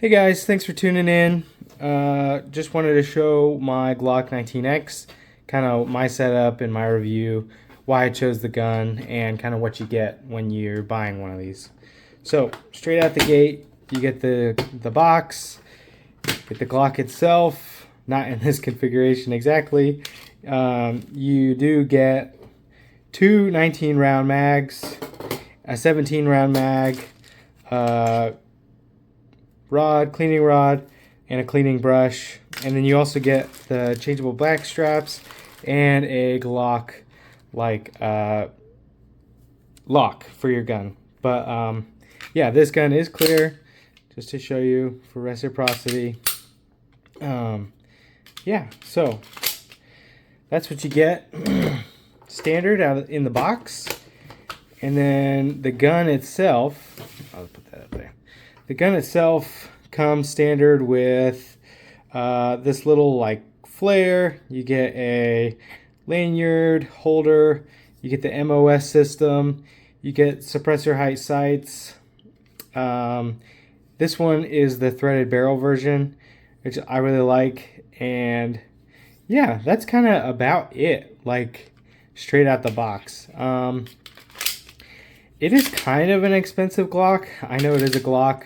Hey guys, thanks for tuning in. Just wanted to show my Glock 19X, kind of my setup and my review, why I chose the gun, and kind of what you get when you're buying one of these. So straight out the gate, you get the box, get the Glock itself, not in this configuration exactly. You do get two 19 round mags, a 17 round mag, cleaning rod, and a cleaning brush. And then you also get the changeable back straps and a Glock lock for your gun. But yeah, this gun is clear, just to show you for reciprocity. Yeah, so that's what you get standard out in the box. And then the gun itself, I'll put that up there. The gun itself comes standard with this little flare. You get a lanyard holder. You get the MOS system. You get suppressor height sights. This one is the threaded barrel version, which I really like. And yeah, that's kind of about it, straight out the box. It is kind of an expensive Glock. I know it is a Glock.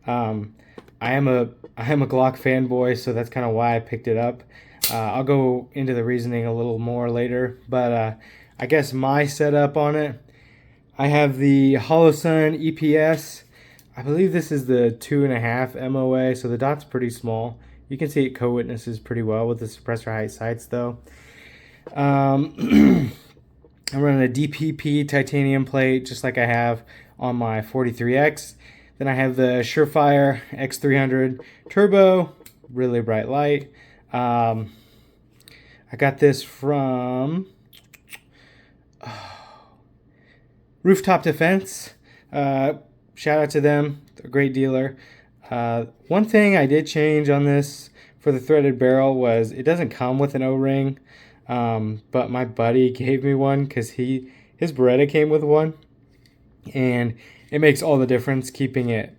I am a Glock fanboy, so that's kind of why I picked it up. I'll go into the reasoning a little more later, but I guess my setup on it, I have the Holosun EPS. I believe this is the 2.5 MOA, so the dot's pretty small. You can see it co-witnesses pretty well with the suppressor height sights, though. I'm running a DPP titanium plate, just like I have on my 43X. Then I have the Surefire X300 Turbo, really bright light. I got this from Rooftop Defense. Shout out to them, they're a great dealer. One thing I did change on this for the threaded barrel was it doesn't come with an O-ring. But my buddy gave me one because his Beretta came with one, and it makes all the difference keeping it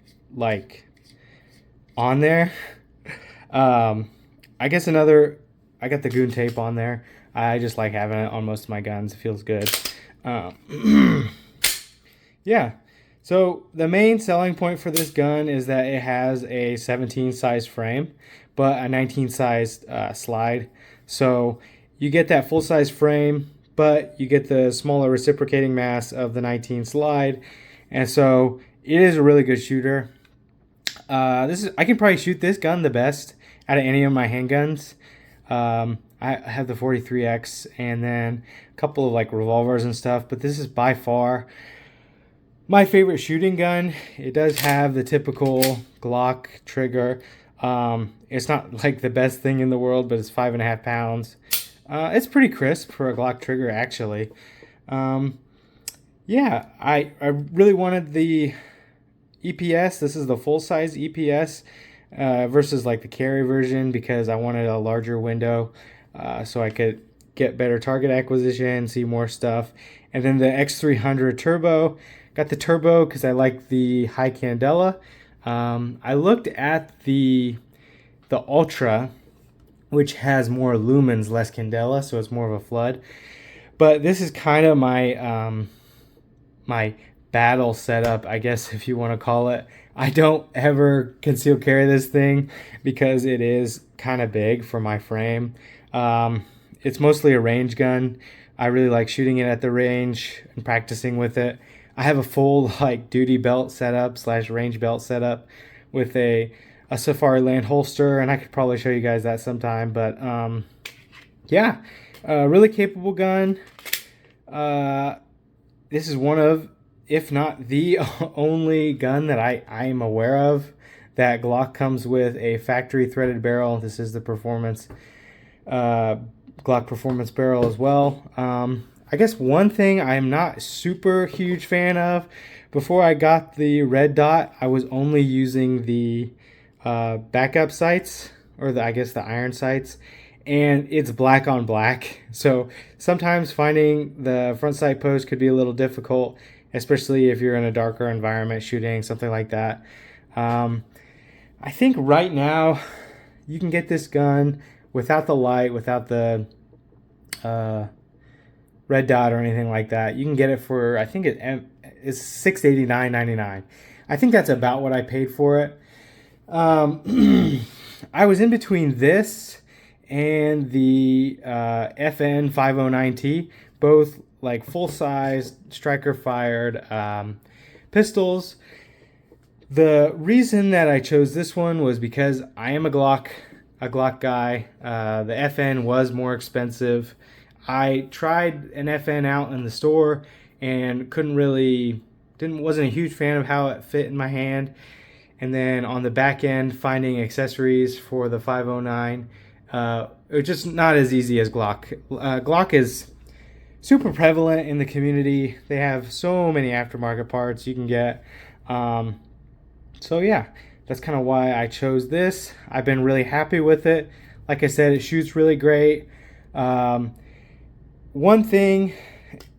on there. I guess I got the Goon tape on there. I just like having it on most of my guns. It feels good. Yeah. So the main selling point for this gun is that it has a 17 size frame, but a 19 size slide. So you get that full-size frame, but you get the smaller reciprocating mass of the 19 slide, and so it is a really good shooter. I can probably shoot this gun the best out of any of my handguns. I have the 43X and then a couple of revolvers and stuff, but this is by far my favorite shooting gun. It does have the typical Glock trigger. It's not the best thing in the world, but it's 5.5 pounds. It's pretty crisp for a Glock trigger, actually. Yeah, I really wanted the EPS. This is the full-size EPS versus the carry version because I wanted a larger window so I could get better target acquisition, see more stuff. And then the X300 Turbo. Got the Turbo because I like the high candela. I looked at the Ultra, which has more lumens, less candela, so it's more of a flood. But this is kind of my my battle setup, I guess, if you want to call it. I don't ever conceal carry this thing because it is kind of big for my frame. It's mostly a range gun. I really like shooting it at the range and practicing with it. I have a full duty belt setup / range belt setup with a Safari Land holster, and I could probably show you guys that sometime. But yeah, really capable gun. This is one of, if not the only gun that I am aware of that Glock comes with a factory threaded barrel. This is the performance Glock performance barrel as well. I guess one thing I'm not super huge fan of, before I got the red dot, I was only using the backup sights, or I guess the iron sights, and it's black on black. So sometimes finding the front sight post could be a little difficult, especially if you're in a darker environment shooting, something like that. I think right now you can get this gun without the light, without the red dot or anything like that. You can get it for, I think it's $689.99. I think that's about what I paid for it. I was in between this and the FN 509T, both like full size striker fired pistols. The reason that I chose this one was because I am a Glock guy. The FN was more expensive. I tried an FN out in the store and wasn't a huge fan of how it fit in my hand. And then on the back end, finding accessories for the 509, it's just not as easy as Glock. Glock is super prevalent in the community. They have so many aftermarket parts you can get. So yeah, that's kind of why I chose this. I've been really happy with it. Like I said, it shoots really great. One thing,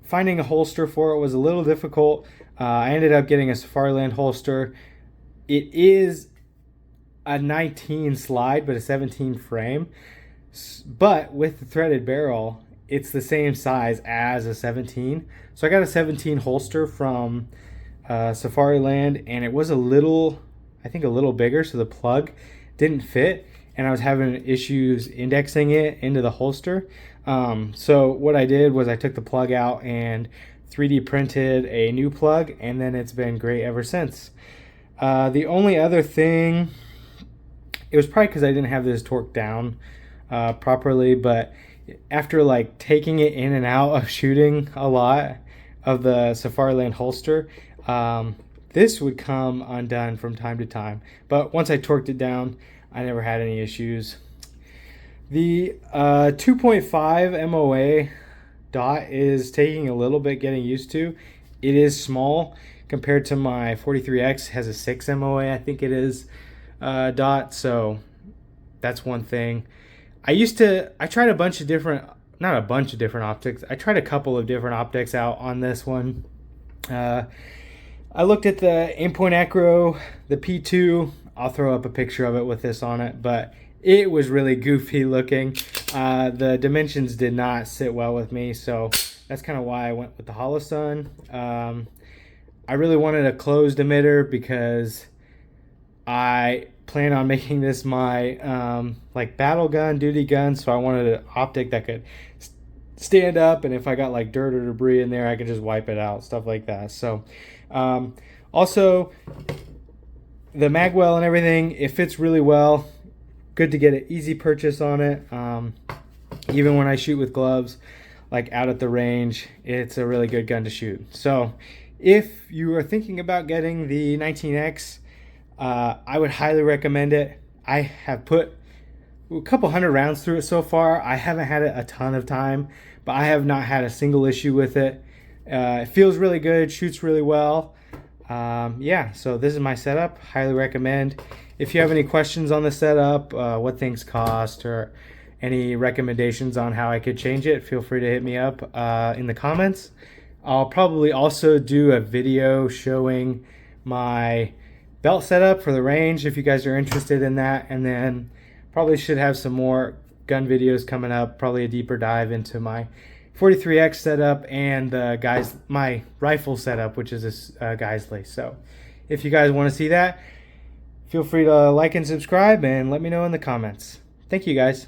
finding a holster for it was a little difficult. I ended up getting a Safariland holster. It is a 19 slide, but a 17 frame. But with the threaded barrel, it's the same size as a 17. So I got a 17 holster from Safariland, and it was a little bigger, so the plug didn't fit, and I was having issues indexing it into the holster. So what I did was I took the plug out and 3D printed a new plug, and then it's been great ever since. The only other thing, it was probably because I didn't have this torqued down properly, but after like taking it in and out of shooting a lot of the Safariland holster, this would come undone from time to time. But once I torqued it down, I never had any issues. The 2.5 MOA dot is taking a little bit getting used to. It is small compared to my 43X, has a 6 MOA, I think it is, dot. So that's one thing. I tried a bunch of different, not a bunch of different optics. I tried a couple of different optics out on this one. I looked at the Aimpoint Acro, the P2. I'll throw up a picture of it with this on it, but it was really goofy looking. The dimensions did not sit well with me, so that's kind of why I went with the Holosun. I really wanted a closed emitter because I plan on making this my like battle gun, duty gun, so I wanted an optic that could stand up, and if I got like dirt or debris in there, I could just wipe it out, stuff like that. So also the magwell and everything, it fits really well. Good to get an easy purchase on it. Even when I shoot with gloves, like out at the range, it's a really good gun to shoot. So if you are thinking about getting the 19X, I would highly recommend it. I have put a couple hundred rounds through it so far. I haven't had it a ton of time, but I have not had a single issue with it. It feels really good, shoots really well. Yeah, so this is my setup. Highly recommend. If you have any questions on the setup, what things cost, or any recommendations on how I could change it, feel free to hit me up in the comments. I'll probably also do a video showing my belt setup for the range if you guys are interested in that, and then probably should have some more gun videos coming up, probably a deeper dive into my 43X setup and my rifle setup, which is this Geisley. So if you guys want to see that, feel free to like and subscribe and let me know in the comments. Thank you guys.